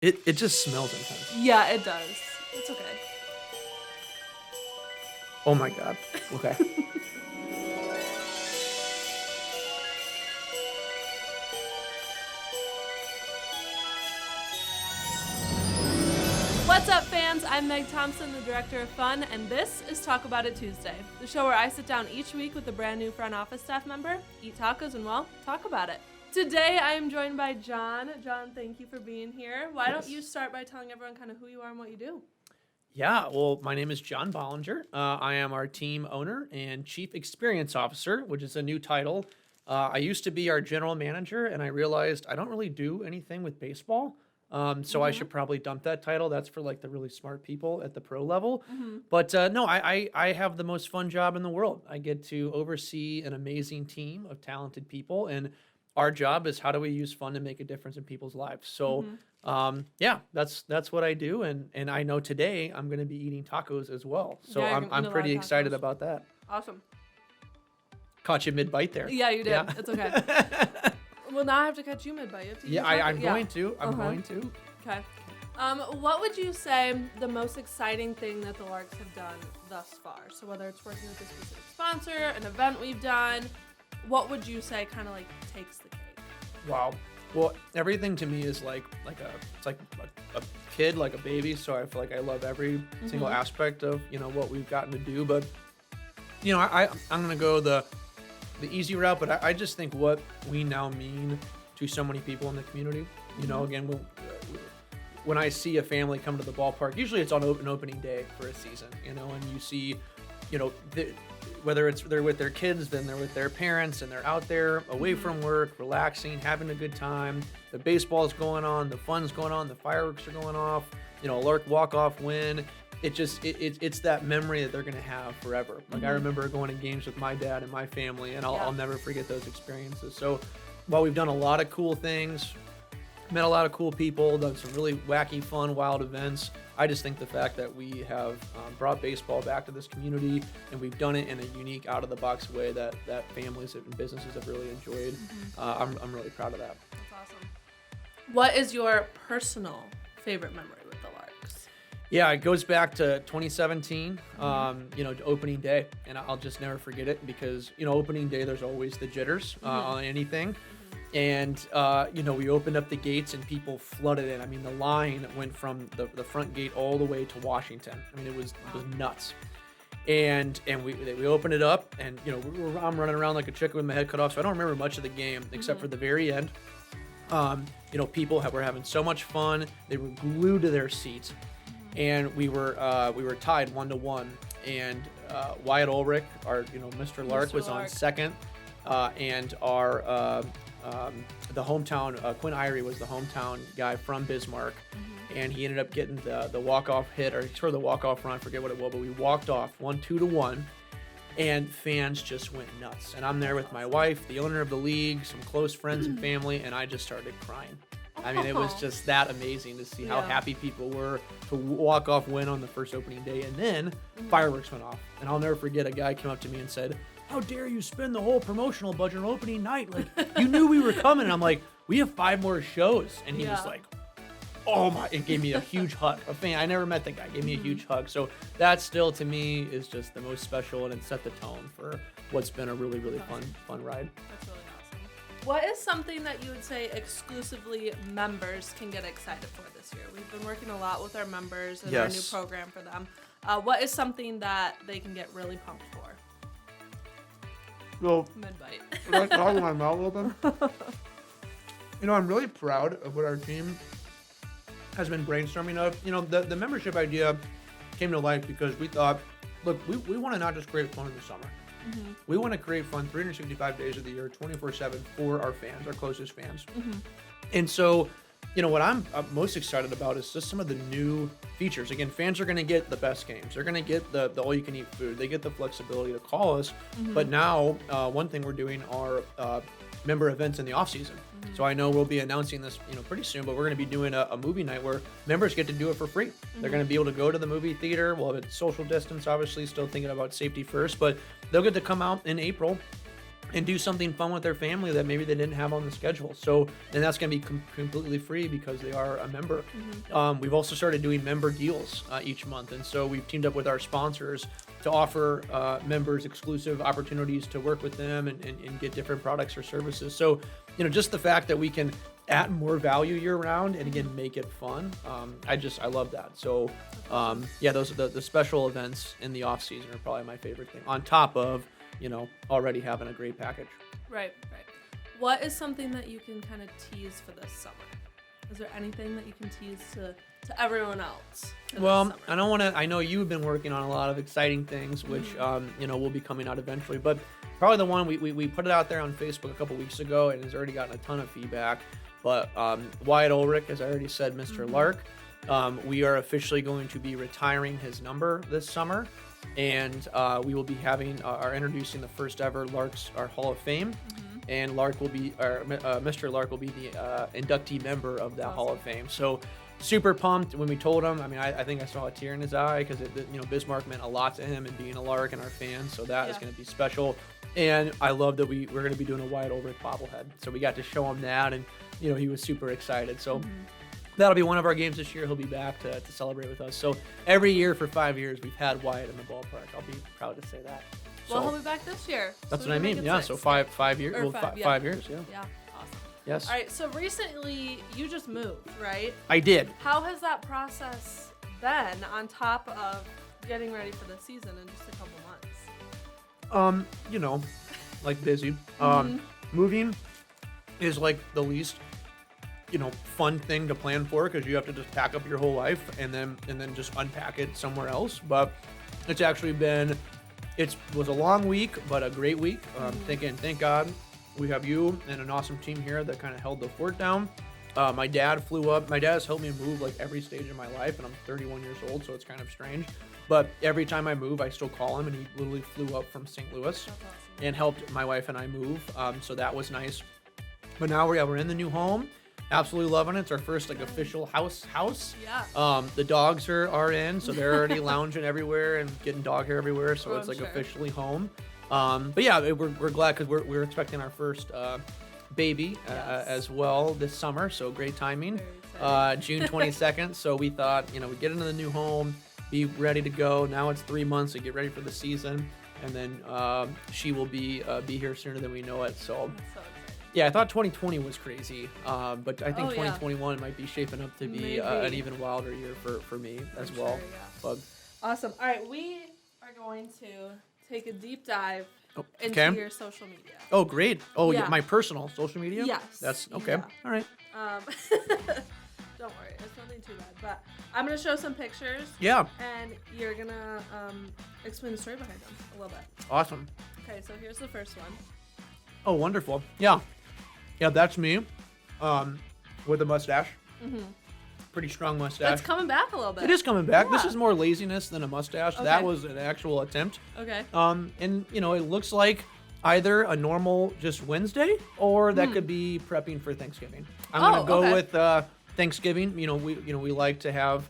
It just smells intense. Yeah, it does. It's okay. Oh my god. Okay. What's up, fans? I'm Meg Thompson, the Director of Fun, and this is Taco-Bout-It Tuesday, the show where I sit down each week with a brand new front office staff member, eat tacos, and, well, talk about it. Today, I am joined by John. John, thank you for being here. Why don't you start by telling everyone kind of who you are and what you do? Yeah, well, my name is John Bollinger. I am our team owner and chief experience officer, which is a new title. I used to be our general manager, and I realized I don't really do anything with baseball. So I should probably dump that title. That's for like the really smart people at the pro level. But no, I have the most fun job in the world. I get to oversee an amazing team of talented people, and our job is how do we use fun to make a difference in people's lives. So yeah, that's what I do, and I know today I'm going to be eating tacos as well. So Yeah, you're gonna eat a I'm lot pretty of excited tacos. about that. Awesome. Caught you mid bite there. Yeah, you did. Yeah. It's okay. Well, now I have to catch you mid-bite. You have to eat Yeah, your taco. I'm going to. I'm going to. Okay. What would you say the most exciting thing that the Larks have done thus far? So whether it's working with a specific sponsor, an event we've done, what would you say kind of like takes the cake? Wow. Well, everything to me is like a kid, like a baby. So I feel like I love every single aspect of what we've gotten to do. But I'm gonna go the easy route. But I just think what we now mean to so many people in the community. Again, when I see a family come to the ballpark, usually it's on an opening day for a season. And you see, whether they're with their kids, then they're with their parents, and they're out there away from work, relaxing, having a good time. The baseball's going on, the fun's going on, the fireworks are going off. A Lark walk-off win. It's that memory that they're gonna have forever. Like I remember going to games with my dad and my family, and I'll never forget those experiences. So while we've done a lot of cool things, met a lot of cool people, done some really wacky, fun, wild events. I just think the fact that we have brought baseball back to this community, and we've done it in a unique, out-of-the-box way that families and businesses have really enjoyed. I'm really proud of that. That's awesome. What is your personal favorite memory with the Larks? Yeah, it goes back to 2017, opening day, and I'll just never forget it because, opening day, there's always the jitters on anything. And, we opened up the gates and people flooded in. I mean, the line went from the front gate all the way to Washington. I mean, it was nuts. And we opened it up, and, I'm running around like a chicken with my head cut off, so I don't remember much of the game except for the very end. People were having so much fun. They were glued to their seats. And we were tied 1-1, and Wyatt Ulrich, our Mr. Lark, was on second, and our the hometown Quinn Irie was the hometown guy from Bismarck, and he ended up getting the walk-off hit, or sort of the walk-off run. I forget what it was, but we walked off 2-1, and fans just went nuts. And I'm there with my wife, the owner of the league, some close friends and family, and I just started crying. I mean, it was just that amazing to see how happy people were to walk off win on the first opening day. And then fireworks went off. And I'll never forget, a guy came up to me and said, "How dare you spend the whole promotional budget on opening night? Like, you knew we were coming." And I'm like, "We have 5 more shows." And he was like, "Oh my," and gave me a huge hug. A fan, I never met the guy, gave me a huge hug. So that still, to me, is just the most special, and it set the tone for what's been a really, really fun ride. That's really awesome. What is something that you would say exclusively members can get excited for this year? We've been working a lot with our members and our new program for them. What is something that they can get really pumped for? Well, Mid-bite. I talk with my mouth open. I'm really proud of what our team has been brainstorming of. The membership idea came to life because we thought, look, we want to not just create fun in the summer. We want to create fun 365 days of the year, 24/7 for our fans, our closest fans. And so, what I'm most excited about is just some of the new features. Again, fans are going to get the best games. They're going to get the all-you-can-eat food. They get the flexibility to call us. But now, one thing we're doing are member events in the off season. So I know we'll be announcing this, pretty soon, but we're going to be doing a movie night where members get to do it for free. They're going to be able to go to the movie theater. We'll have a social distance, obviously, still thinking about safety first, but they'll get to come out in April and do something fun with their family that maybe they didn't have on the schedule. So, and that's going to be completely free because they are a member. We've also started doing member deals each month. And so we've teamed up with our sponsors to offer members exclusive opportunities to work with them and get different products or services. So, just the fact that we can add more value year round and again, make it fun. I love that. So, those are the special events in the off season are probably my favorite thing on top of, already having a great package. Right. What is something that you can kind of tease for this summer? Is there anything that you can tease to everyone else? Well, I know you've been working on a lot of exciting things, which, will be coming out eventually, but probably the one we put it out there on Facebook a couple weeks ago and has already gotten a ton of feedback. But Wyatt Ulrich, as I already said, Mr. Lark, we are officially going to be retiring his number this summer. And we will be introducing the first ever Larks, our Hall of Fame. And Mr. Lark will be the inductee member of that Hall of Fame. So super pumped when we told him. I mean, I think I saw a tear in his eye because Bismarck meant a lot to him and being a Lark and our fans. So that is going to be special. And I love that we're going to be doing a Wyatt Ulrich bobblehead. So we got to show him that, and he was super excited. So that'll be one of our games this year. He'll be back to celebrate with us. So every year for 5 years, we've had Wyatt in the ballpark. I'll be proud to say that. Well, he'll be back this year. That's what I mean. Yeah. 6. So 5 years. Or well, 5 5 years. Yeah. Yeah. Awesome. Yes. All right. So recently, you just moved, right? I did. How has that process been on top of getting ready for the season in just a couple months? Like busy. Moving is like the least fun thing to plan for because you have to just pack up your whole life and then just unpack it somewhere else. But it's actually was a long week, but a great week. Thank God we have you and an awesome team here that kind of held the fort down. My dad flew up. My dad has helped me move like every stage of my life, and I'm 31 years old, so it's kind of strange. But every time I move, I still call him, and he literally flew up from St. Louis and helped my wife and I move. So that was nice. But now we're in the new home. Absolutely loving it. It's our first official house. Yeah. The dogs are in, so they're already lounging everywhere and getting dog hair everywhere. So it's officially home. But yeah, we're glad because we're expecting our first baby as well this summer. So great timing. June 22nd. So we thought we get into the new home, be ready to go. Now it's 3 months to get ready for the season, and then she will be here sooner than we know it. So. Yeah, I thought 2020 was crazy, but I think 2021 might be shaping up to be an even wilder year for me as well. Sure, yeah. Awesome. All right, we are going to take a deep dive into your social media. Oh, great. Oh, yeah. My personal social media? Yes. That's okay. Yeah. All right. Don't worry, it's nothing too bad. But I'm going to show some pictures. Yeah. And you're going to explain the story behind them a little bit. Awesome. Okay, so here's the first one. Oh, wonderful. Yeah. Yeah, that's me with a mustache. Pretty strong mustache. It's coming back a little bit. It is coming back. Yeah. This is more laziness than a mustache. Okay. That was an actual attempt. Okay. And, it looks like either a normal just Wednesday or that could be prepping for Thanksgiving. I'm going to go with Thanksgiving. We like to have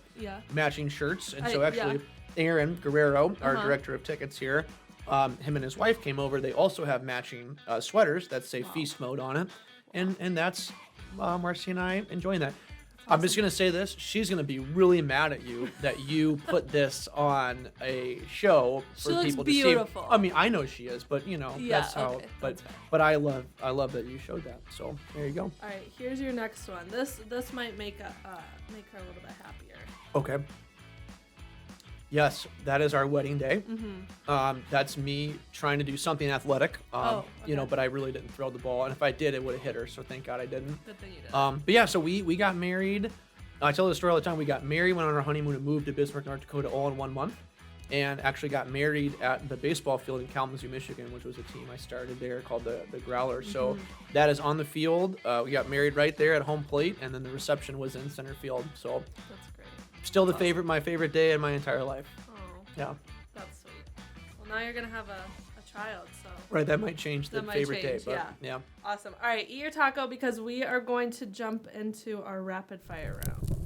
matching shirts. And so actually Aaron Guerrero, our director of tickets here, him and his wife came over. They also have matching sweaters that say Feast Mode on it. And that's Marcy and I enjoying that. Awesome. I'm just going to say this. She's going to be really mad at you that you put this on a show for people to see. Beautiful. I mean, I know she is, but, that's how. Okay, but I love that you showed that. So there you go. All right, here's your next one. This might make her a little bit happier. Okay. Yes, that is our wedding day. That's me trying to do something athletic, but I really didn't throw the ball. And if I did, it would have hit her. So thank God I didn't. Good thing you did. But yeah, so we got married. I tell this story all the time. We got married, went on our honeymoon, and moved to Bismarck, North Dakota all in 1 month. And actually got married at the baseball field in Kalamazoo, Michigan, which was a team I started there called the Growlers. So that is on the field. We got married right there at home plate, and then the reception was in center field. So that's great. Still my favorite day in my entire life. Oh. Yeah. That's sweet. Well, now you're gonna have a child, so. Right, that might change the favorite day, but yeah. Awesome. All right, eat your taco because we are going to jump into our rapid fire round.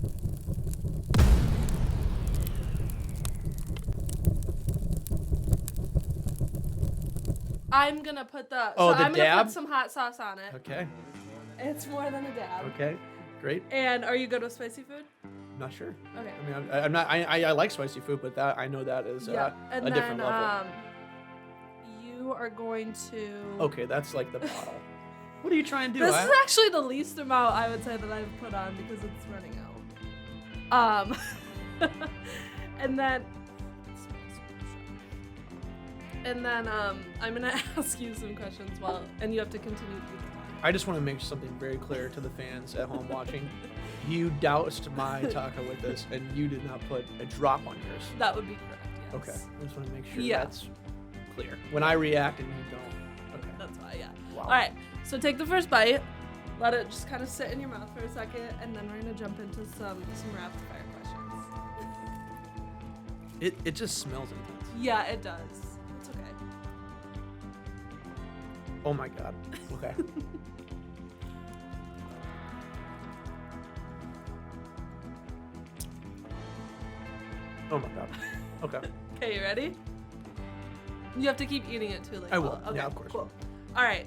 I'm gonna put the. Oh, so the I'm gonna dab? put some hot sauce on it. Okay. It's more than a dab. Okay. Great. And are you good with spicy food? Not sure. Okay. I mean, I'm not. I like spicy food, but that I know that is Yeah. a And different then level. you are going to. Okay, that's like the bottle. What are you trying to do? This is actually the least amount I would say that I've put on because it's running out. And then. And then I'm gonna ask you some questions and you have to continue to do the talking. I just want to make something very clear to the fans at home watching. You doused my taco with this, and you did not put a drop on yours. That would be correct. Yes. Okay, I just want to make sure Yeah. that's clear. When I react and you don't. Okay. That's why, yeah. Wow. All right, so take the first bite, let it just kind of sit in your mouth for a second, and then we're gonna jump into some rapid fire questions. It just smells intense. Yeah, it does. It's okay. Oh my god. Okay. Oh my god. Okay. Okay, you ready? You have to keep eating it too. Like, I will. Okay, Yeah, of course. Cool. All right.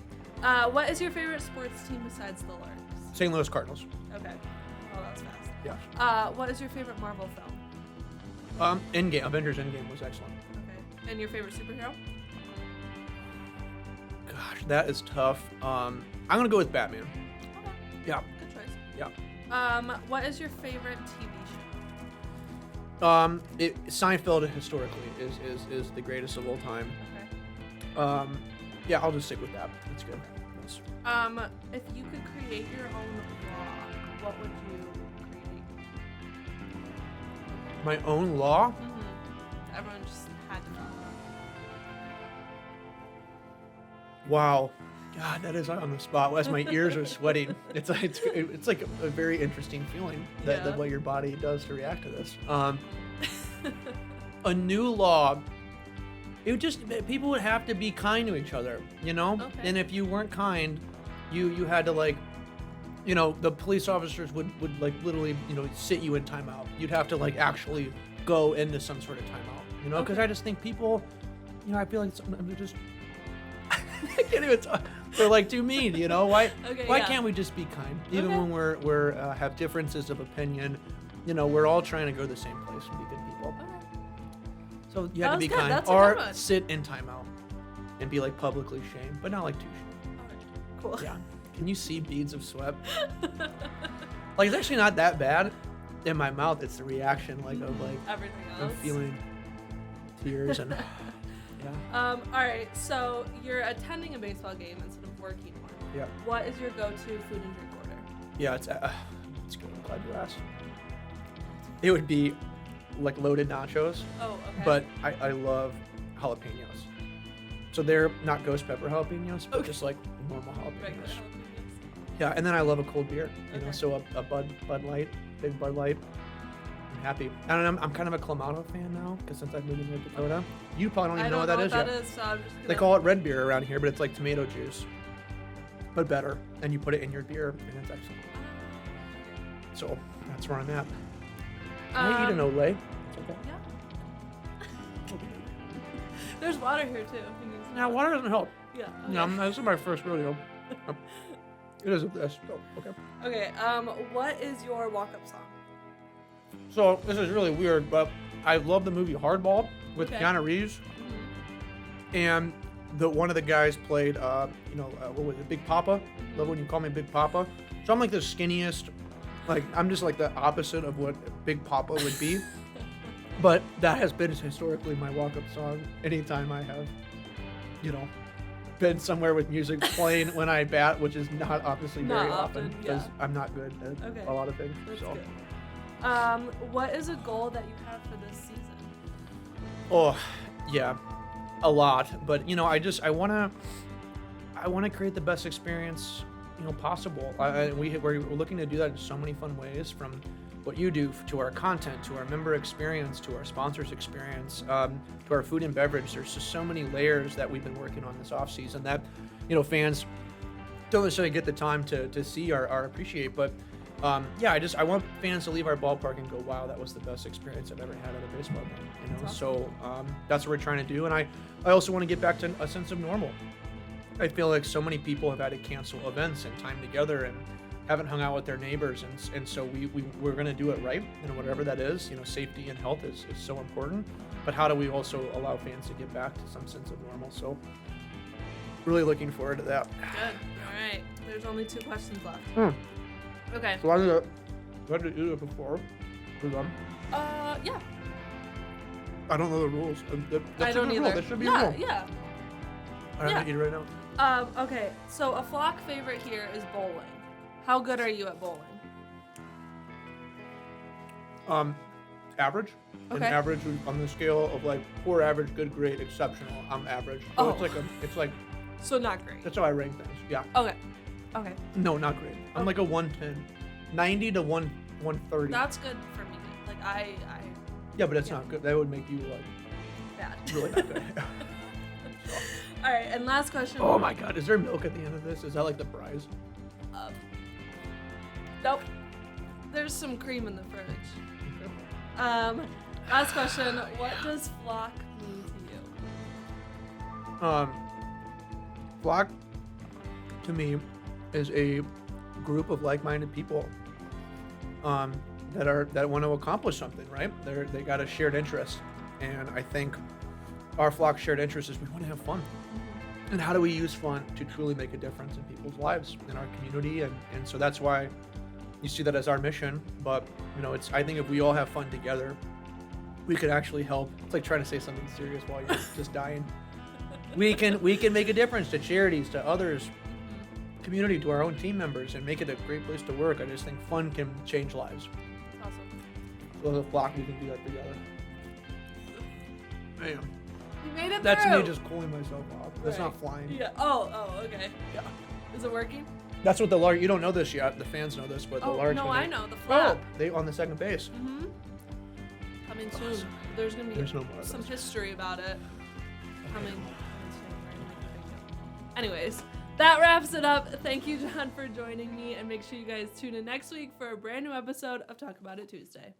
What is your favorite sports team besides the Larks? St. Louis Cardinals. Okay. Oh, that's fast. Yeah. What is your favorite Marvel film? Endgame. Avengers Endgame was excellent. Okay. And your favorite superhero? Gosh, that is tough. I'm gonna go with Batman. Okay. Yeah. Good choice. Yeah. What is your favorite TV show? Seinfeld historically is the greatest of all time. Okay. Yeah, I'll just stick with that. That's good. Nice. If you could create your own law, what would you create? My own law? Everyone just had to know. Wow. God, that is on the spot. As my ears are sweating, it's like a very interesting feeling that what your body does to react to this. A new law. It would just people would have to be kind to each other, you know. Okay. And if you weren't kind, you had to like, you know, the police officers would like literally, you know, sit you in timeout. You'd have to like actually go into some sort of timeout, you know, because Okay. I just think people, you know, I feel like they're just. I can't even talk. They're like too mean, you know. Why Okay, can't we just be kind, even Okay. when we're have differences of opinion? You know, we're all trying to go to the same place and be good people. Okay. So you That have to was be good. kind, That's a or good one. sit in timeout and be like publicly shamed, but not like too shamed. Cool. Yeah. Can you see beads of sweat? Like it's actually not that bad in my mouth. It's the reaction, like of like Everything I'm else. feeling tears and yeah. All right. So you're attending a baseball game instead of working one. Yeah. What is your go-to food and drink order? Yeah, it's good. I'm glad you asked. It would be like loaded nachos, Oh, okay. but I love jalapenos. So they're not ghost pepper jalapenos, but Okay. just like normal Regular jalapenos. jalapenos. Yeah, and then I love a cold beer. You know, Okay. so a Bud Light, big Bud Light. I'm happy. And I'm kind of a Clamato fan now because since I've moved to North Dakota, you probably don't even know what that is yet. So I'm just gonna... They call it red beer around here, but it's like tomato juice, but better. And you put it in your beer, and it's excellent. So that's where I'm at. I eat an Olay. It's okay. Yeah. There's water here too. if you need some. Now, water doesn't help. Yeah. Yeah, this is my first rodeo. It is this. So, okay. Okay. What is your walk-up song? So this is really weird, but I love the movie Hardball with Okay. Keanu Reeves, and one of the guys played, what was it, Big Papa? Love when you call me Big Papa. So I'm like the skinniest, like I'm just like the opposite of what Big Papa would be. But that has been historically my walk-up song. Anytime I have, you know, been somewhere with music playing when I bat, which is not obviously Not very often, often because yeah. I'm not good at Okay. a lot of things. That's so. good. What is a goal that you have for this season? Oh, yeah, a lot. But you know, I wanna create the best experience, you know, possible. We're looking to do that in so many fun ways, from what you do to our content, to our member experience, to our sponsors experience, to our food and beverage. There's just so many layers that we've been working on this off season that, you know, fans don't necessarily get the time to see or appreciate. But Yeah, I want fans to leave our ballpark and go, wow, that was the best experience I've ever had at a baseball game. You know, That's so that's what we're trying to do, and I also want to get back to a sense of normal. I feel like so many people have had to cancel events and time together and haven't hung out with their neighbors, and so we're going to do it right, and whatever that is, you know, safety and health is so important. But how do we also allow fans to get back to some sense of normal? So really looking forward to that. Good. All right. There's only 2 questions left. Okay. So I had to do it before. We're done. Yeah. I don't know the rules. I don't either. That should be a rule. Yeah. I'm gonna eat it right now. Okay. So a flock favorite here is bowling. How good are you at bowling? Average. Okay. And average on the scale of like poor, average, good, great, exceptional. I'm average. So it's like So not great. that's how I rank things. Yeah. Okay. No, not great. I'm like a 110, 90 to 130. That's good for me. Like I Yeah, but that's not good. That would make you like bad. really not good. All right, and last question. Oh my God, is there milk at the end of this? Is that like the prize? Nope. There's some cream in the fridge. Last question. What does flock mean to you? Flock to me is a group of like-minded people that want to accomplish something, right? They got a shared interest, and I think our flock shared interest is we want to have fun. And how do we use fun to truly make a difference in people's lives, in our community, and so that's why you see that as our mission. But you know, I think if we all have fun together, we could actually help. It's like trying to say something serious while you're just dying. We can make a difference to charities, to others, community, to our own team members, and make it a great place to work. I just think fun can change lives. Awesome. So as a flock, we can do that together. Man, You made it that's through. me just cooling myself off. That's Right. not flying. Yeah. Oh, okay. Yeah. Is it working? That's what the Lark. You don't know this yet. The fans know this, but the Larks. No, when I they- know the flap. Oh, they on the second base. Coming soon. There's gonna be There's no more of some those. history about it. Coming soon. Anyways, that wraps it up. Thank you, John, for joining me, and make sure you guys tune in next week for a brand new episode of Talk About It Tuesday.